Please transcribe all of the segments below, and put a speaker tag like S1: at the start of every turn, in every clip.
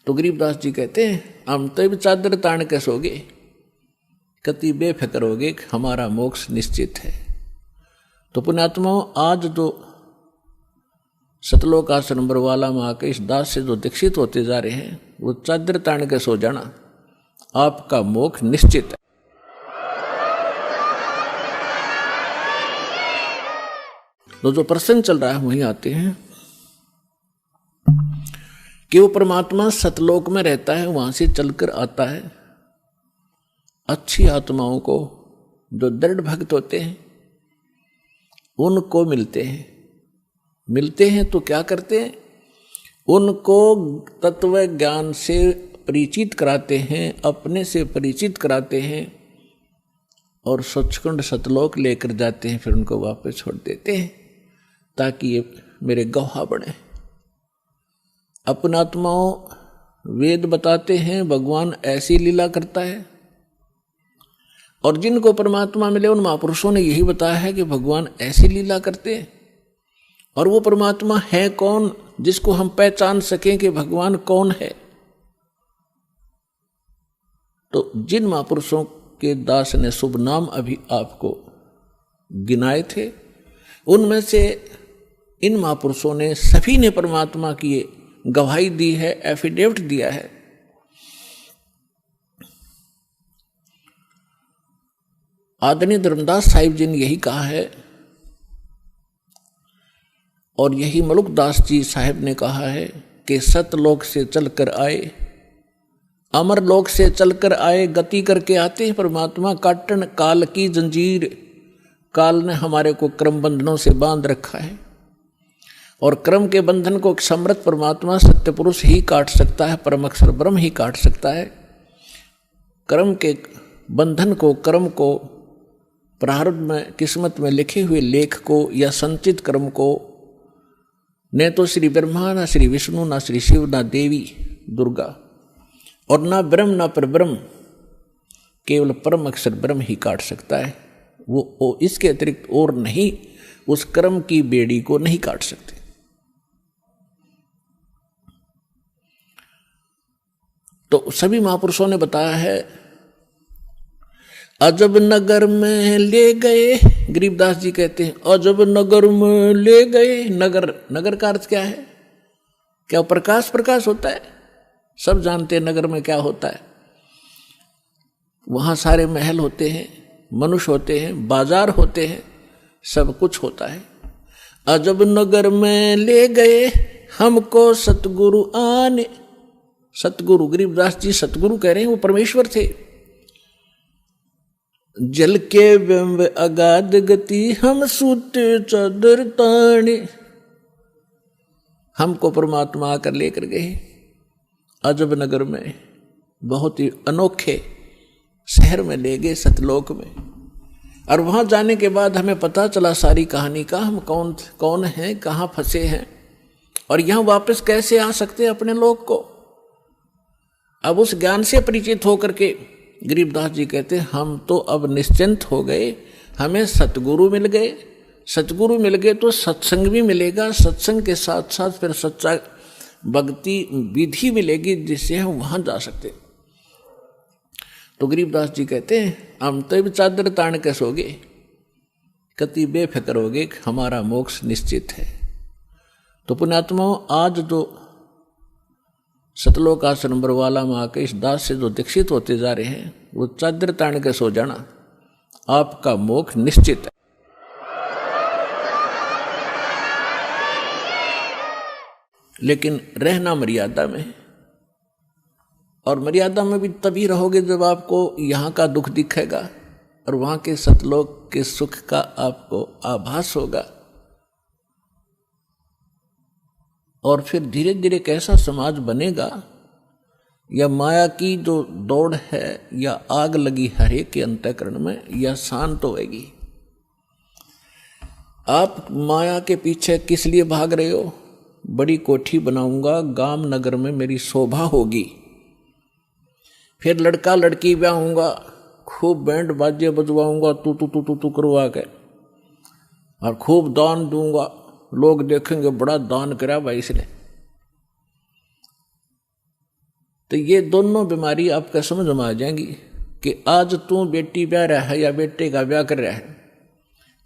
S1: तो गरीबदास जी कहते हैं हम तो भी चादर तान के सोगे, कति बेफिक्र होगे, हमारा मोक्ष निश्चित है। तो पुण्यात्माओं, आज जो सतलोक आश्रम बरवाला में आके इस दास से जो दीक्षित होते जा रहे हैं, वो चादर तान के सो जाना, आपका मोक्ष निश्चित है। तो जो प्रसंग चल रहा है वहीं आते हैं कि वो परमात्मा सतलोक में रहता है, वहां से चलकर आता है। अच्छी आत्माओं को, जो दृढ़ भक्त होते हैं, उनको मिलते हैं तो क्या करते हैं, उनको तत्व ज्ञान से परिचित कराते हैं, अपने से परिचित कराते हैं और सचखंड सतलोक लेकर जाते हैं। फिर उनको वापस छोड़ देते हैं ताकि ये मेरे गवाह बने। अपना आत्माओं, वेद बताते हैं भगवान ऐसी लीला करता है, और जिनको परमात्मा मिले उन महापुरुषों ने यही बताया है कि भगवान ऐसी लीला करते हैं। और वो परमात्मा है कौन, जिसको हम पहचान सकें कि भगवान कौन है। तो जिन महापुरुषों के दास ने शुभ नाम अभी आपको गिनाए थे, उनमें से इन महापुरुषों ने सभी ने परमात्मा की गवाही दी है, एफिडेविट दिया है। आदरणीय धर्मदास साहिब जी ने यही कहा है, और यही मलुकदास जी साहिब ने कहा है कि सतलोक से चलकर आए, अमर लोक से चलकर आए, गति करके आते हैं परमात्मा। काटन काल की जंजीर, काल ने हमारे को क्रम बंधनों से बांध रखा है, और क्रम के बंधन को समर्थ परमात्मा सत्य पुरुष ही काट सकता है, परम अक्षर ब्रह्म ही काट सकता है। क्रम के बंधन को, कर्म को, प्रारब्ध में किस्मत में लिखे हुए लेख को या संचित कर्म को न तो श्री ब्रह्मा, ना श्री विष्णु, ना श्री शिव, ना देवी दुर्गा, और ना ब्रह्म ना परब्रह्म, केवल परम अक्षर ब्रह्म ही काट सकता है। वो इसके अतिरिक्त और नहीं, उस कर्म की बेड़ी को नहीं काट सकते। तो सभी महापुरुषों ने बताया है। अजब नगर में ले गए, गरीबदास जी कहते हैं अजब नगर में ले गए। नगर का अर्थ क्या है? क्या प्रकाश होता है? सब जानते हैं नगर में क्या होता है। वहां सारे महल होते हैं, मनुष्य होते हैं, बाजार होते हैं, सब कुछ होता है। अजब नगर में ले गए हमको सतगुरु आने। सतगुरु, गरीबदास जी सतगुरु कह रहे हैं, वो परमेश्वर थे। जल के बिंब अगाध गति हम सूते चादर ताने। हमको परमात्मा आकर लेकर गए अजब नगर में, बहुत ही अनोखे शहर में ले गए, सतलोक में। और वहां जाने के बाद हमें पता चला सारी कहानी का, हम कौन हैं, कहाँ फंसे हैं, और यहां वापस कैसे आ सकते हैं अपने लोक को। अब उस ज्ञान से परिचित होकर के गरीबदास जी कहते हैं हम तो अब निश्चिंत हो गए, हमें सतगुरु मिल गए। सतगुरु मिल गए तो सत्संग भी मिलेगा, सत्संग के साथ साथ फिर सच्चा भक्ति विधि मिलेगी, जिससे हम वहां जा सकते। तो गरीबदास जी कहते हैं हम तो भी चादर तान के सोगे, कति बेफिक्र होगे, हमारा मोक्ष निश्चित है। तो पुण्यात्माओं, आज जो सतलोक आश्रम बरवाला में आके इस दास से जो दीक्षित होते जा रहे हैं, वो चादर तान के सो जाना, आपका मोक्ष निश्चित है। लेकिन रहना मर्यादा में, और मर्यादा में भी तभी रहोगे जब आपको यहाँ का दुख दिखेगा और वहाँ के सतलोक के सुख का आपको आभास होगा। और फिर धीरे धीरे कैसा समाज बनेगा, या माया की जो दौड़ है, या आग लगी हरेक के अंतःकरण में, या शांत होएगी। आप माया के पीछे किस लिए भाग रहे हो? बड़ी कोठी बनाऊंगा, गांव नगर में मेरी शोभा होगी, फिर लड़का लड़की ब्याहूंगा, खूब बैंड बाजे बजवाऊंगा, तू करवा के, और खूब दान दूंगा, लोग देखेंगे बड़ा दान करा भाई इसने। तो ये दोनों बीमारी आपका समझ में आ जाएंगी कि आज तू बेटी ब्याह रहा है या बेटे का ब्याह कर रहा है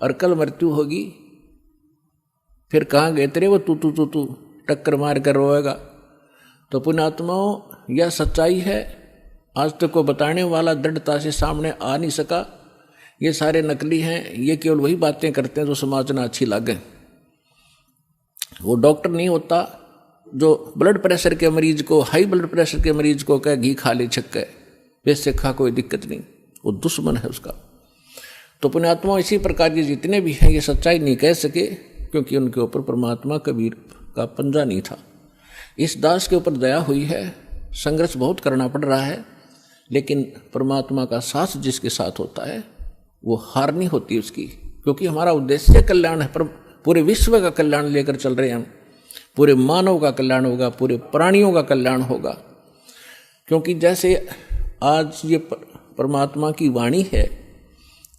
S1: और कल मृत्यु होगी, फिर कहाँ गए तेरे वो तू टक्कर मार कर रोएगा। तो पुण्यात्माओं यह सच्चाई है, आज तक को बताने वाला दृढ़ता से सामने आ नहीं सका। ये सारे नकली हैं, ये केवल वही बातें करते हैं जो समाज में अच्छी लगे। वो डॉक्टर नहीं होता जो ब्लड प्रेशर के मरीज को, हाई ब्लड प्रेशर के मरीज को कहे घी खा ले छक्के, वैसे खा कोई दिक्कत नहीं, वो दुश्मन है उसका। तो पुण्यात्मा इसी प्रकार के जितने भी हैं ये सच्चाई नहीं कह सके, क्योंकि उनके ऊपर परमात्मा कबीर का पंजा नहीं था। इस दास के ऊपर दया हुई है, संघर्ष बहुत करना पड़ रहा है, लेकिन परमात्मा का साथ जिसके साथ होता है वो हार नहीं होती उसकी, क्योंकि हमारा उद्देश्य कल्याण है। पर पूरे विश्व का कल्याण लेकर चल रहे हैं हम, पूरे मानव का कल्याण होगा, पूरे प्राणियों का कल्याण होगा। क्योंकि जैसे आज ये परमात्मा की वाणी है,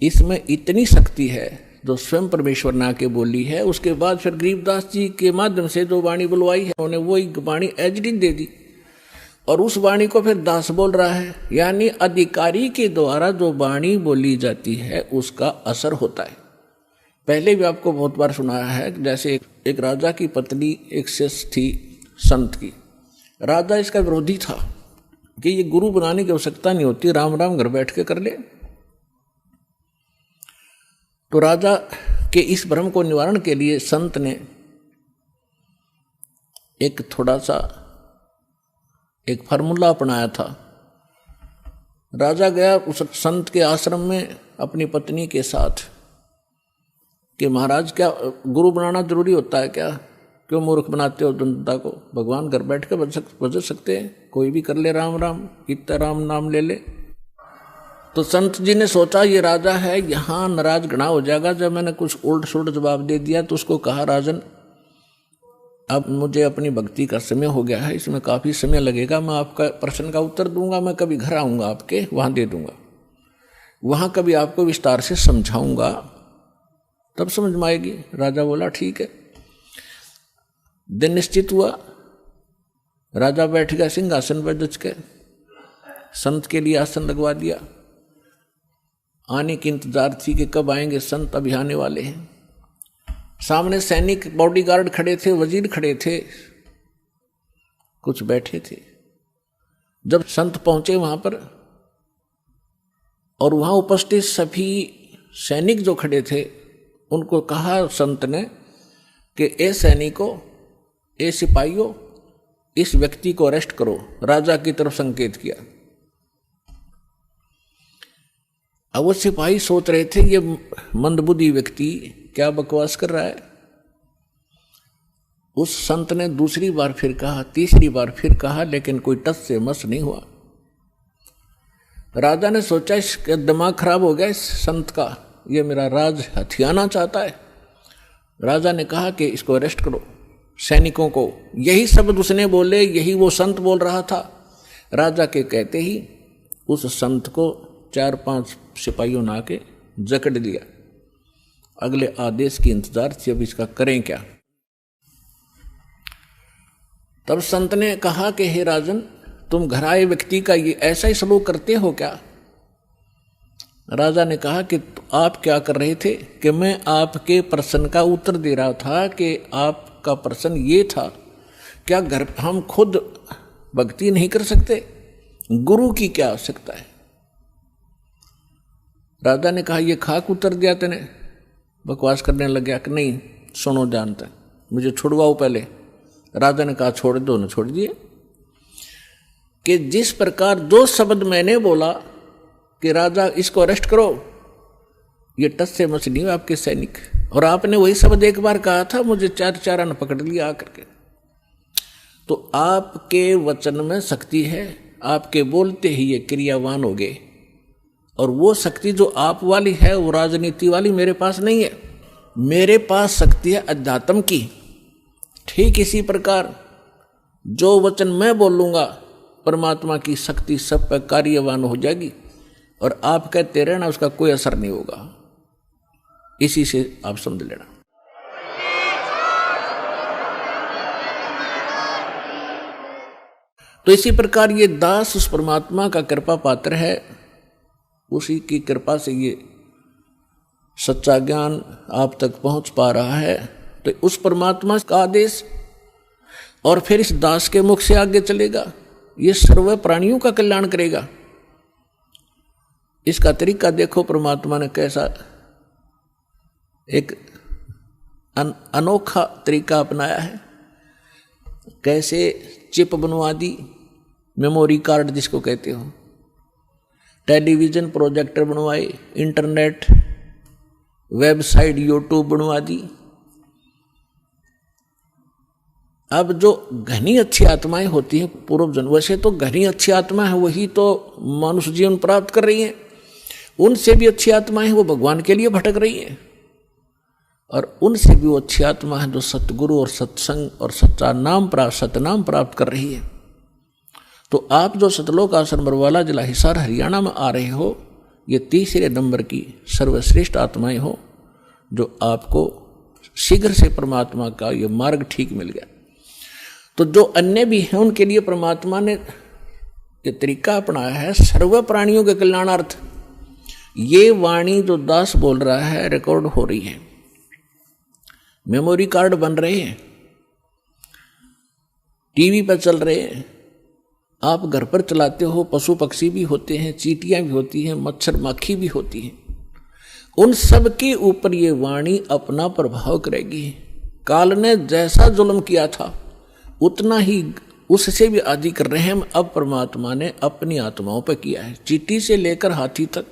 S1: इसमें इतनी शक्ति है जो स्वयं परमेश्वर ना के बोली है। उसके बाद फिर गरीबदास जी के माध्यम से जो वाणी बुलवाई है उन्होंने वही वाणी एजडी दे दी, और उस वाणी को फिर दास बोल रहा है। यानी अधिकारी के द्वारा जो वाणी बोली जाती है उसका असर होता है। पहले भी आपको बहुत बार सुनाया है, जैसे एक राजा की पत्नी एक शिष्य थी संत की। राजा इसका विरोधी था कि ये गुरु बनाने की आवश्यकता नहीं होती, राम राम घर बैठ के कर ले। तो राजा के इस भ्रम को निवारण के लिए संत ने एक थोड़ा सा एक फार्मूला अपनाया था। राजा गया उस संत के आश्रम में अपनी पत्नी के साथ कि महाराज क्या गुरु बनाना जरूरी होता है क्या, क्यों मूर्ख बनाते हो जनता को, भगवान घर बैठ के बज सकते हैं, कोई भी कर ले राम राम, इतना राम नाम ले ले। तो संत जी ने सोचा ये राजा है, यहाँ नाराज घना हो जाएगा। जब मैंने कुछ उल्ट सुल्ट जवाब दे दिया तो उसको कहा, राजन अब मुझे अपनी भक्ति का समय हो गया है, इसमें काफ़ी समय लगेगा, मैं आपका प्रश्न का उत्तर दूंगा, मैं कभी घर आऊँगा आपके वहाँ दे दूंगा, वहाँ कभी आपको विस्तार से समझाऊंगा, तब समझ में आएगी। राजा बोला ठीक है। दिन निश्चित हुआ, राजा बैठ गया सिंहासन पर जच के, संत के लिए आसन लगवा दिया। आने की इंतजार थी कि कब आएंगे संत, अभी आने वाले हैं। सामने सैनिक बॉडीगार्ड खड़े थे, वजीर खड़े थे, कुछ बैठे थे। जब संत पहुंचे वहां पर और वहां उपस्थित सभी सैनिक जो खड़े थे उनको कहा संत ने कि ए सैनिकों, ए सिपाहियों, इस व्यक्ति को अरेस्ट करो। राजा की तरफ संकेत किया। अब वो सिपाही सोच रहे थे ये मंदबुद्धि व्यक्ति क्या बकवास कर रहा है। उस संत ने दूसरी बार फिर कहा, तीसरी बार फिर कहा, लेकिन कोई टस से मस नहीं हुआ। राजा ने सोचा इसका दिमाग खराब हो गया इस संत का, ये मेरा राज हथियाना चाहता है। राजा ने कहा कि इसको अरेस्ट करो, सैनिकों को। यही शब्द उसने बोले, यही वो संत बोल रहा था। राजा के कहते ही उस संत को 4-5 सिपाहियों ने आके जकड़ लिया। अगले आदेश की इंतजार थी, अब इसका करें क्या। तब संत ने कहा कि हे राजन, तुम घर आए व्यक्ति का ये ऐसा ही सलूक करते हो क्या। राजा ने कहा कि आप क्या कर रहे थे कि मैं आपके प्रश्न का उत्तर दे रहा था कि आपका प्रश्न ये था क्या घर हम खुद भक्ति नहीं कर सकते, गुरु की क्या आवश्यकता है। राजा ने कहा ये खाक उत्तर दिया तेने, बकवास करने लग गया कि नहीं सुनो जानते मुझे छुड़वाओ पहले। राजा ने कहा छोड़ दो, ने छोड़ दिए। कि जिस प्रकार जो शब्द मैंने बोला कि राजा इसको अरेस्ट करो, ये टस से मस नहीं आपके सैनिक, और आपने वही शब्द एक बार कहा था, मुझे 4 ने पकड़ लिया आकर के। तो आपके वचन में शक्ति है, आपके बोलते ही ये क्रियावान हो गए, और वो शक्ति जो आप वाली है वो राजनीति वाली मेरे पास नहीं है। मेरे पास शक्ति है अध्यात्म की। ठीक इसी प्रकार जो वचन मैं बोलूँगा परमात्मा की शक्ति सब पर कार्यवान हो जाएगी, और आप कहते रहना उसका कोई असर नहीं होगा। इसी से आप समझ लेना। तो इसी प्रकार ये दास उस परमात्मा का कृपा पात्र है, उसी की कृपा से ये सच्चा ज्ञान आप तक पहुंच पा रहा है। तो उस परमात्मा का आदेश और फिर इस दास के मुख से आगे चलेगा, ये सर्व प्राणियों का कल्याण करेगा। इसका तरीका देखो, परमात्मा ने कैसा एक अनोखा तरीका अपनाया है। कैसे चिप बनवा दी, मेमोरी कार्ड जिसको कहते हो, टेलीविजन प्रोजेक्टर बनवाए, इंटरनेट वेबसाइट यूट्यूब बनवा दी। अब जो घनी अच्छी आत्माएं होती हैं पूर्व जन्म, वैसे तो घनी अच्छी आत्मा है वही तो मनुष्य जीवन प्राप्त कर रही हैं, उनसे भी अच्छी आत्माएं हैं वो भगवान के लिए भटक रही हैं, और उनसे भी वो अच्छी आत्मा है जो सतगुरु और सत्संग और सत्नाम प्राप्त कर रही है। तो आप जो सतलोक आश्रम बरवाला जिला हिसार हरियाणा में आ रहे हो, ये तीसरे नंबर की सर्वश्रेष्ठ आत्माएं हो जो आपको शीघ्र से परमात्मा का ये मार्ग ठीक मिल गया। तो जो अन्य भी हैं उनके लिए परमात्मा ने ये तरीका अपनाया है सर्व प्राणियों के कल्याणार्थ। ये वाणी जो दास बोल रहा है रिकॉर्ड हो रही है, मेमोरी कार्ड बन रहे हैं, टीवी पर चल रहे हैं, आप घर पर चलाते हो, पशु पक्षी भी होते हैं, चींटियां भी होती हैं, मच्छर माखी भी होती हैं, उन सब के ऊपर ये वाणी अपना प्रभाव करेगी। काल ने जैसा जुल्म किया था उतना ही उससे भी आदि कर रहे हैं अब परमात्मा ने अपनी आत्माओं पर किया है। चींटी से लेकर हाथी तक,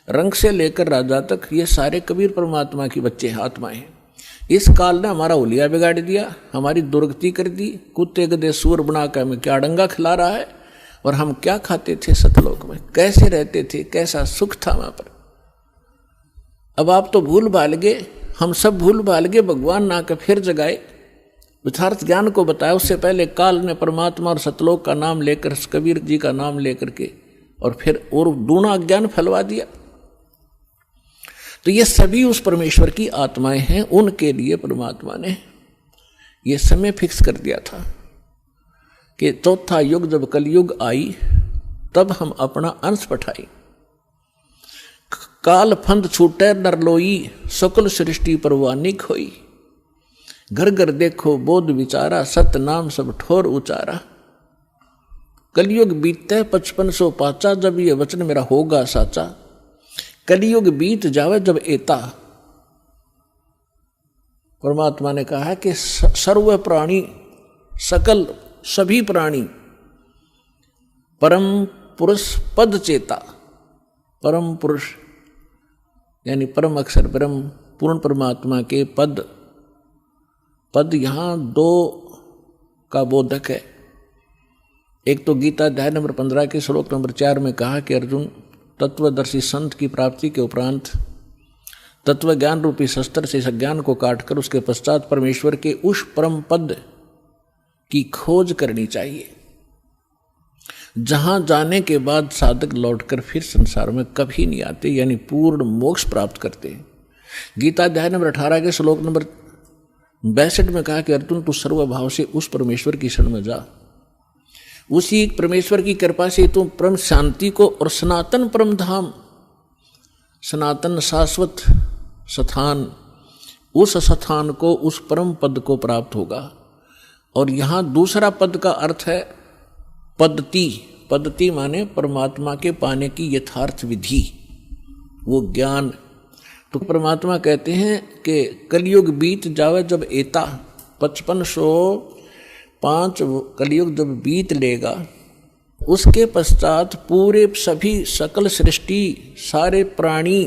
S1: रंग से लेकर राजा तक, ये सारे कबीर परमात्मा की बच्चे आत्माएं हैं। इस काल ने हमारा हुलिया बिगाड़ दिया, हमारी दुर्गति कर दी, कुत्ते गधे सूर बना कर हमें क्या डंगा खिला रहा है, और हम क्या खाते थे सतलोक में, कैसे रहते थे, कैसा सुख था वहां पर। अब आप तो भूल भाल गए, हम सब भूल भाल गए, भगवान ना के फिर जगाए, यथार्थ ज्ञान को बताया। उससे पहले काल ने परमात्मा और सतलोक का नाम लेकर, कबीर जी का नाम लेकर के, और फिर और दूना ज्ञान फैलवा दिया। तो ये सभी उस परमेश्वर की आत्माएं हैं, उनके लिए परमात्मा ने ये समय फिक्स कर दिया था कि चौथा युग जब कलयुग आई तब हम अपना अंश पठाई। काल फंद छूटे नरलोई, सकल सृष्टि परवानी खोई, घर घर देखो बोध विचारा, सत नाम सब ठोर उचारा। कलयुग बीते 5500 पाचा, जब ये वचन मेरा होगा साचा, कलयुग बीत जावे जब एता। परमात्मा ने कहा है कि सर्व प्राणी, सकल सभी प्राणी परम पुरुष पद चेता, परम पुरुष यानी परम अक्षर ब्रह्म पूर्ण परमात्मा के पद, पद यहां दो का बोधक है। एक तो गीता अध्याय नंबर 15 के श्लोक नंबर 4 में कहा कि अर्जुन, तत्वदर्शी संत की प्राप्ति के उपरांत तत्व ज्ञान रूपी शस्त्र से इस अज्ञान को काटकर उसके पश्चात परमेश्वर के उस परम पद की खोज करनी चाहिए, जहां जाने के बाद साधक लौटकर फिर संसार में कभी नहीं आते, यानी पूर्ण मोक्ष प्राप्त करते हैं। गीता अध्याय नंबर 18 के श्लोक नंबर 62 में कहा कि अर्जुन, तू सर्वभाव से उस परमेश्वर की शरण में जा, उसी परमेश्वर की कृपा से तुम परम शांति को और सनातन परम धाम, सनातन शाश्वत स्थान, उस स्थान को, उस परम पद को प्राप्त होगा। और यहाँ दूसरा पद का अर्थ है पद्धति। पद्धति माने परमात्मा के पाने की यथार्थ विधि, वो ज्ञान। तो परमात्मा कहते हैं कि कलयुग बीत जावे जब एता, 5505 कलयुग जब बीत लेगा, उसके पश्चात पूरे सभी सकल सृष्टि, सारे प्राणी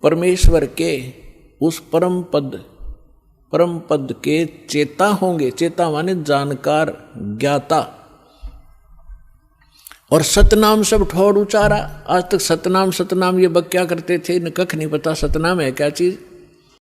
S1: परमेश्वर के उस परम पद के चेता होंगे। चेता माने जानकार, ज्ञाता। और सतनाम सब ठोर उचारा। आज तक सतनाम ये बक क्या करते थे, न कख नहीं पता सतनाम है क्या चीज।